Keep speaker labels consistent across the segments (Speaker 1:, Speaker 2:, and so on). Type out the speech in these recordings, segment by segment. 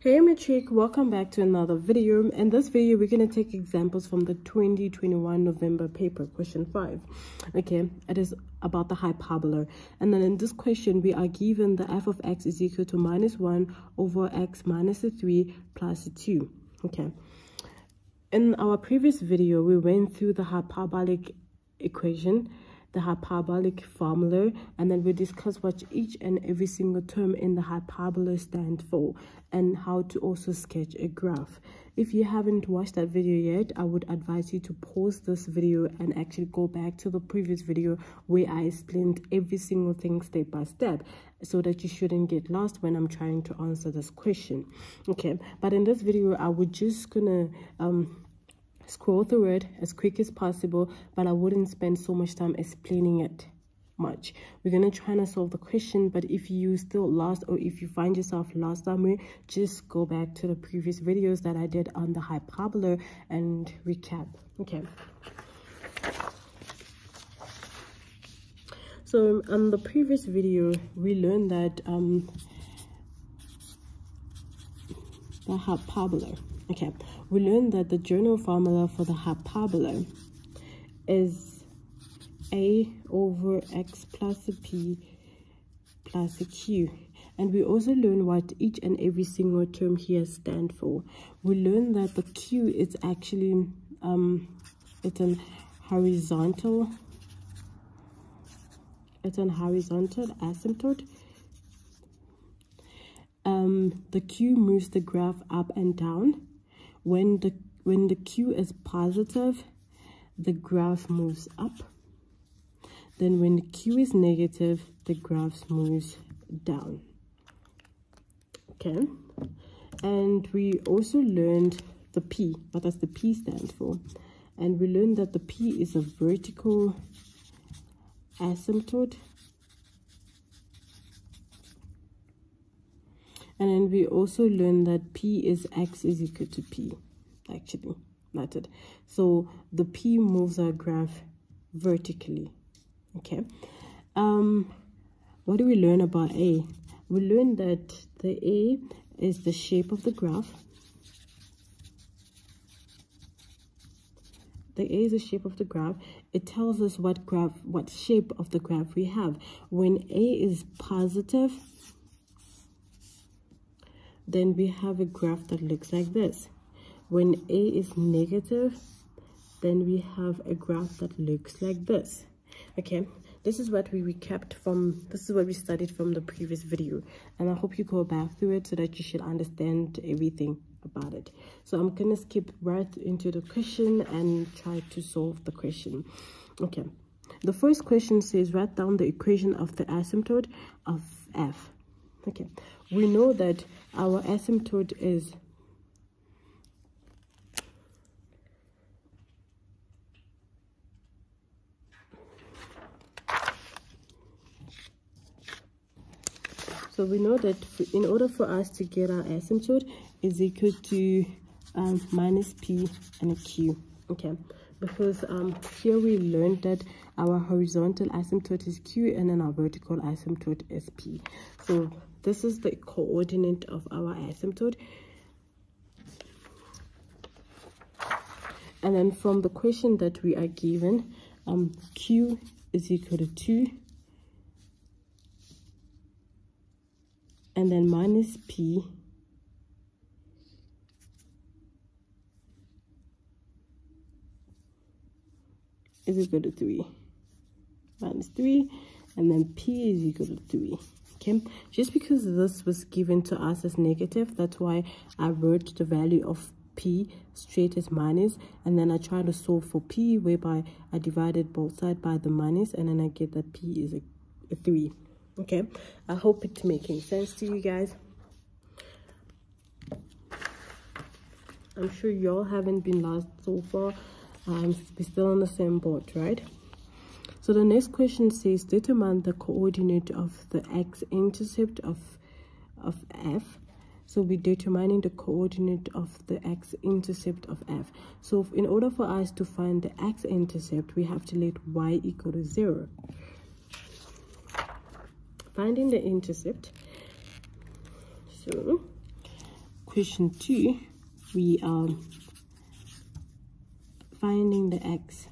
Speaker 1: Hey Matric, welcome back to another video. In this video we're going to take examples from the 2021 November paper, question 5. Okay, it is about the hyperbola, and then in this question we are given the f of x is equal to -1 over x minus 3 plus 2. Okay, in our previous video we went through the hyperbolic equation, the hyperbolic formula, and then we discussed what each and every single term in the hyperbola stand for and how to also sketch a graph. If you haven't watched that video yet, I would advise you to pause this video and actually go back to the previous video where I explained every single thing step by step, so that you shouldn't get lost when I'm trying to answer this question. Okay, but in this video I would just gonna scroll through it as quick as possible, but I wouldn't spend so much time explaining it much. We're gonna try and solve the question, but if you still lost or if you find yourself lost somewhere, just go back to the previous videos that I did on the hyperbola and recap. Okay, so on the previous video we learned that the hyperbola. Okay, we learned that the general formula for the hyperbola is a over x plus a p plus a q, and we also learned what each and every single term here stand for. We learned that the q is actually it's an horizontal asymptote. The q moves the graph up and down. When the q is positive, the graph moves up. Then when the q is negative, the graph moves down. Okay, and we also learned the p, what does the p stand for, and we learned that the p is a vertical asymptote. And then we also learned that p is x is equal to p. Actually, that's it. So the p moves our graph vertically. Okay. What do we learn about a? We learned that the a is the shape of the graph. The a is the shape of the graph. It tells us what shape of the graph we have. When a is positive, then we have a graph that looks like this. When a is negative, then we have a graph that looks like this. Okay, this is what we recapped from, this is what we studied from the previous video, and I hope you go back through it so that you should understand everything about it. So I'm gonna skip right into the question and try to solve the question. Okay, the first question says write down the equation of the asymptote of f. Okay, we know that our asymptote is so we know that in order for us to get our asymptote is equal to minus p and a q. Okay, because here we learned that our horizontal asymptote is q and then our vertical asymptote is p. So this is the coordinate of our asymptote. And then from the question that we are given, q is equal to 2, and then minus p is equal to 3, minus 3, and then p is equal to 3. Okay, just because this was given to us as negative, that's why I wrote the value of p straight as minus, and then I tried to solve for p, whereby I divided both sides by the minus, and then I get that p is a 3. Okay, I hope it's making sense to you guys. I'm sure y'all haven't been lost so far. We're still on the same boat, right? So the next question says determine the coordinate of the x-intercept of f. So we're determining the coordinate of the x-intercept of f. So in order for us to find the x-intercept, we have to let y equal to 0. Finding the intercept. So question 2, we are finding the x-intercept.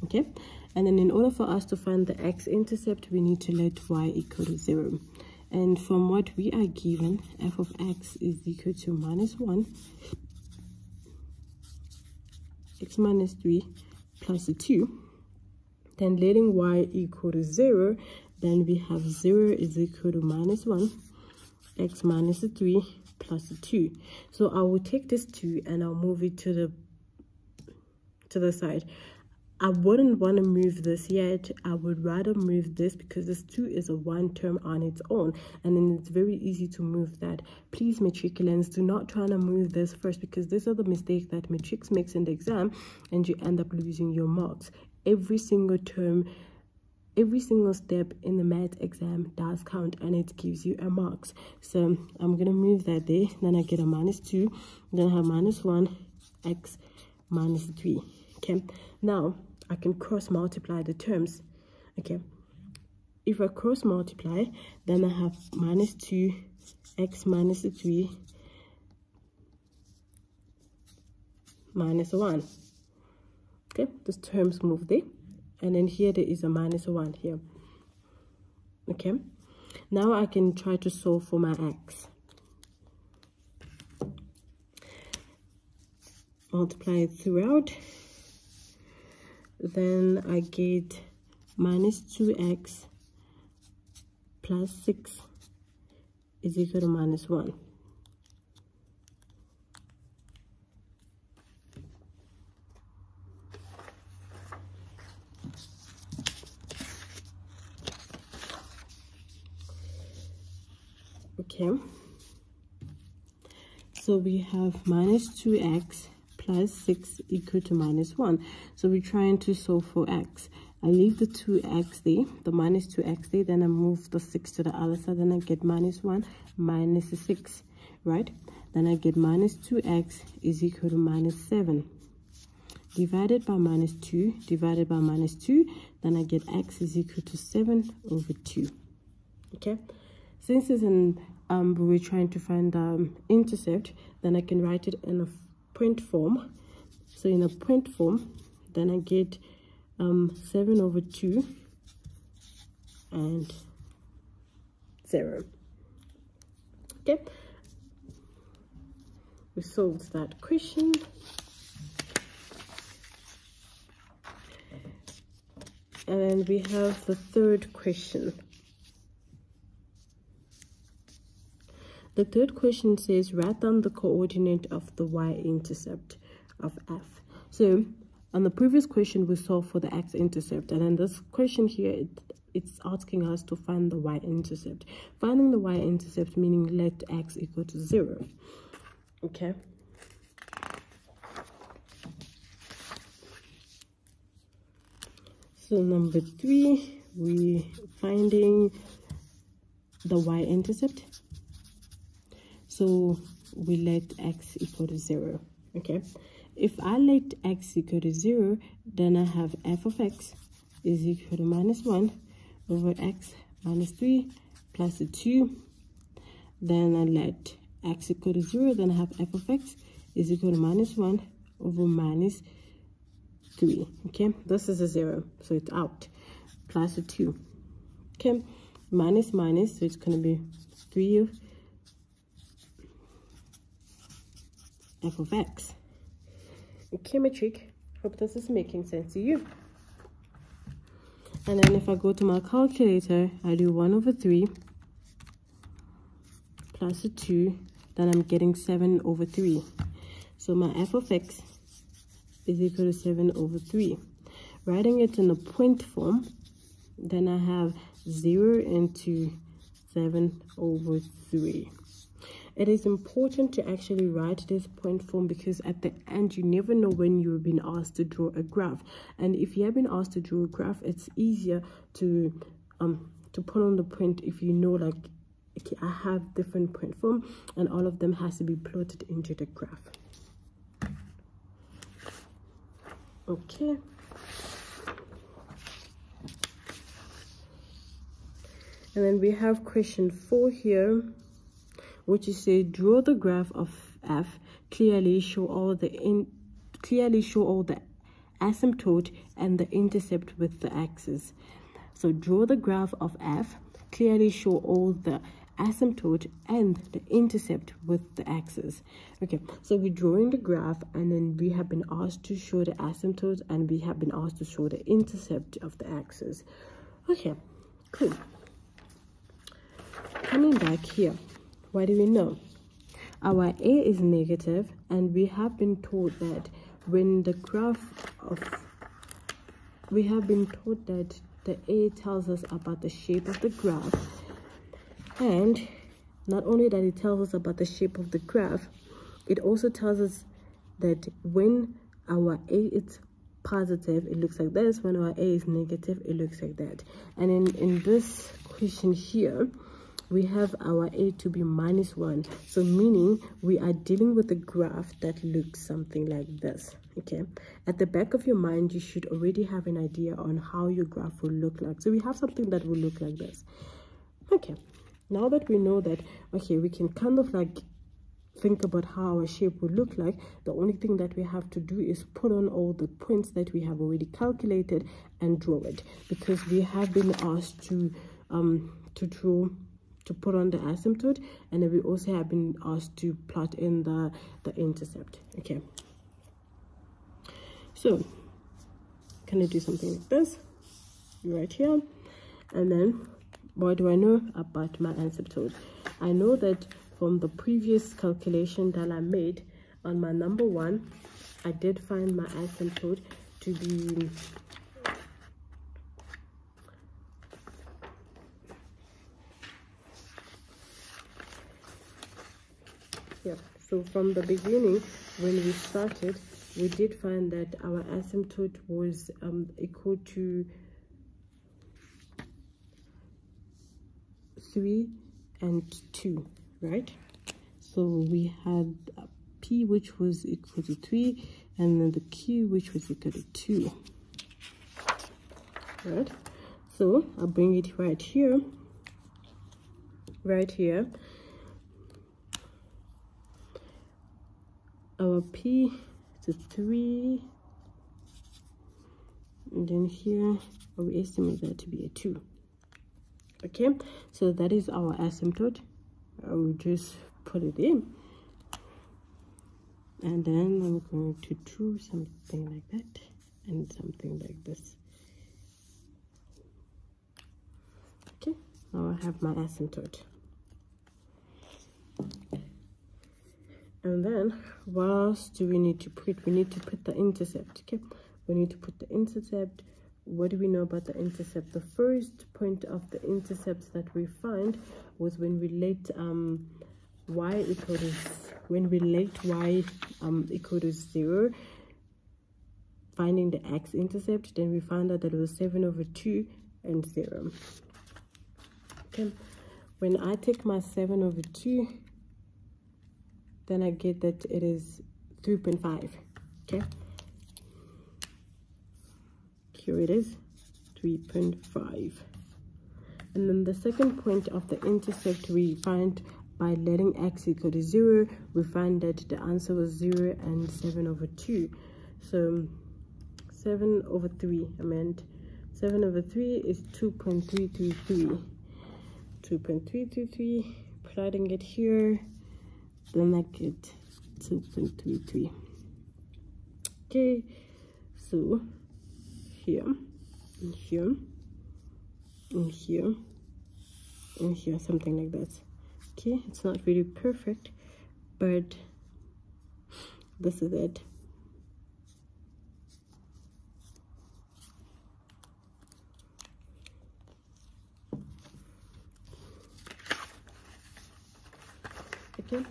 Speaker 1: Okay, and then in order for us to find the x-intercept, we need to let y equal to 0. And from what we are given, f of x is equal to -1 x minus 3 plus 2. Then letting y equal to 0, then we have 0 is equal to -1 x minus 3 plus 2. So I will take this 2 and I'll move it to the side. I wouldn't want to move this yet. I would rather move this because this 2 is a 1 term on its own, and then it's very easy to move that. Please, matriculants, do not try to move this first, because these are the mistakes that matrix makes in the exam, and you end up losing your marks. Every single term, every single step in the math exam does count, and it gives you a marks. So I'm gonna move that there. Then I get a -2. Then I have -1 x minus 3. Okay, now I can cross multiply the terms. Okay, if I cross multiply, then I have -2 x minus 3 minus 1. Okay, those terms move there, and then here there is a -1 here. Okay, now I can try to solve for my x. Multiply it throughout. Then I get -2x plus 6 is equal to -1. Okay, so we have -2x plus 6 equal to -1. So we're trying to solve for x. I leave the 2x there, the -2x there, then I move the 6 to the other side, then I get -1 minus 6, right? Then I get -2x is equal to -7. Divided by -2, divided by -2, then I get x is equal to 7 over 2. Okay, since it's in, we're trying to find the intercept, then I can write it in a point form. So in a point form, then I get 7 over 2 and 0. Okay, we solved that question. And then we have the third question. The third question says, write down the coordinate of the y-intercept of f. So on the previous question, we solved for the x-intercept. And in this question here, it's asking us to find the y-intercept. Finding the y-intercept meaning let x equal to 0. Okay. So number 3, we're finding the y-intercept. So we let x equal to 0. Okay, if I let x equal to 0, then I have f of x is equal to -1 over x minus 3 plus 2. Then I let x equal to 0, then I have f of x is equal to -1 over minus 3. Okay, this is a 0, so it's out. Plus 2. Okay, minus, so it's going to be 3 f of x. Okay, matric, hope this is making sense to you. And then if I go to my calculator, I do 1 over 3 plus 2, then I'm getting 7 over 3. So my f of x is equal to 7 over 3. Writing it in a point form, then I have 0 into 7 over 3. It is important to actually write this point form, because at the end you never know when you've been asked to draw a graph. And if you have been asked to draw a graph, it's easier to put on the point if you know, like, okay, I have different point form and all of them has to be plotted into the graph. Okay. And then we have question 4 here. which is say draw the graph of f, clearly show all the asymptote and the intercept with the axis. So draw the graph of f, clearly show all the asymptote and the intercept with the axis. Okay, so we're drawing the graph, and then we have been asked to show the asymptote, and we have been asked to show the intercept of the axis. Okay, cool. Coming back here, what do we know? Our a is negative, and we have been told that when the graph of, we have been told that the a tells us about the shape of the graph, and not only that it tells us about the shape of the graph, it also tells us that when our a is positive, it looks like this. When our a is negative, it looks like that. And in this question here, we have our a to be -1, so meaning we are dealing with a graph that looks something like this. Okay, at the back of your mind, you should already have an idea on how your graph will look like. So we have something that will look like this. Okay, now that we know that, okay, we can kind of like think about how our shape will look like. The only thing that we have to do is put on all the points that we have already calculated and draw it, because we have been asked to put on the asymptote, and then we also have been asked to plot in the intercept. Okay, so can I do something like this right here? And then what do I know about my asymptote? I know that from the previous calculation that I made on my number 1, I did find my asymptote to be so from the beginning, when we started, we did find that our asymptote was equal to 3 and 2, right? So we had p which was equal to 3, and then the q which was equal to 2, right? So I'll bring it right here. Our p is 3, and then here we estimate that to be a 2. Okay, so that is our asymptote. I will just put it in, and then I'm going to draw something like that and something like this. Okay, now I have my asymptote. And then what else do we need to put? We need to put the intercept. Okay, we need to put the intercept. What do we know about the intercept? The first point of the intercepts that we find was when we let y equal to 0, finding the x-intercept. Then we found out that it was 7/2 and 0. Okay, when I take my 7/2, then I get that it is 3.5. Okay, here it is, 3.5. And then the second point of the intercept we find by letting x equal to 0, we find that the answer was 0 and 7/2. So 7/3, I meant 7/3 is 2.333. 2.333, plotting it here, then I get 2.33. Okay, so here, and here, and here, and here, something like that. Okay, it's not really perfect, but this is it. Okay,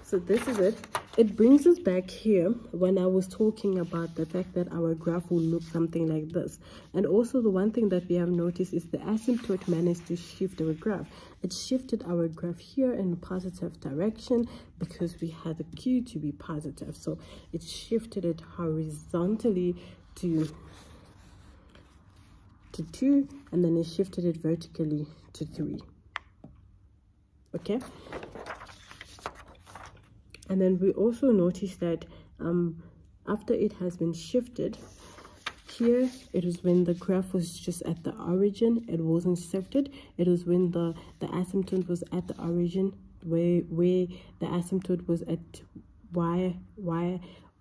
Speaker 1: so this is it. It brings us back here when I was talking about the fact that our graph will look something like this. And also the one thing that we have noticed is the asymptote managed to shift our graph. It shifted our graph here in a positive direction because we had the q to be positive. So it shifted it horizontally to 2, and then it shifted it vertically to 3. Okay, And then we also notice that after it has been shifted, here it is when the graph was just at the origin, it wasn't shifted. It was when the asymptote was at the origin, where the asymptote was at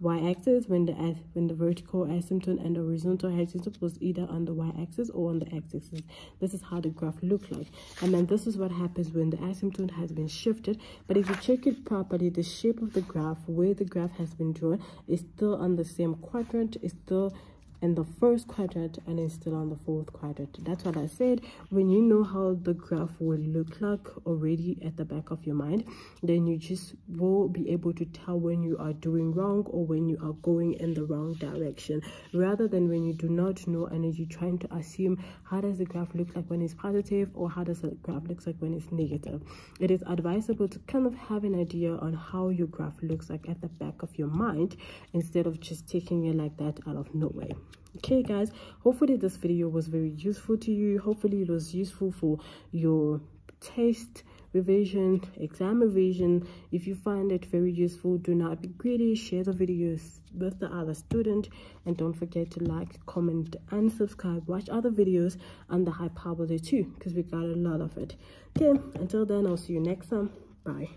Speaker 1: y-axis, when the vertical asymptote and the horizontal asymptote was either on the y-axis or on the x-axis. This is how the graph looked like. And then this is what happens when the asymptote has been shifted. But if you check it properly, the shape of the graph, where the graph has been drawn, is still on the same quadrant, is still in the first quadrant, and it's still on the fourth quadrant. That's what I said. When you know how the graph will look like already at the back of your mind, then you just will be able to tell when you are doing wrong or when you are going in the wrong direction, rather than when you do not know and you're trying to assume how does the graph look like when it's positive or how does the graph look like when it's negative. It is advisable to kind of have an idea on how your graph looks like at the back of your mind, instead of just taking it like that out of nowhere. Okay guys, hopefully this video was very useful to you. Hopefully it was useful for your test revision, exam revision. If you find it very useful, do not be greedy. Share the videos with the other student, and don't forget to like, comment and subscribe. Watch other videos on the hyperbola too, because we got a lot of it. Okay, until then, I'll see you next time. Bye.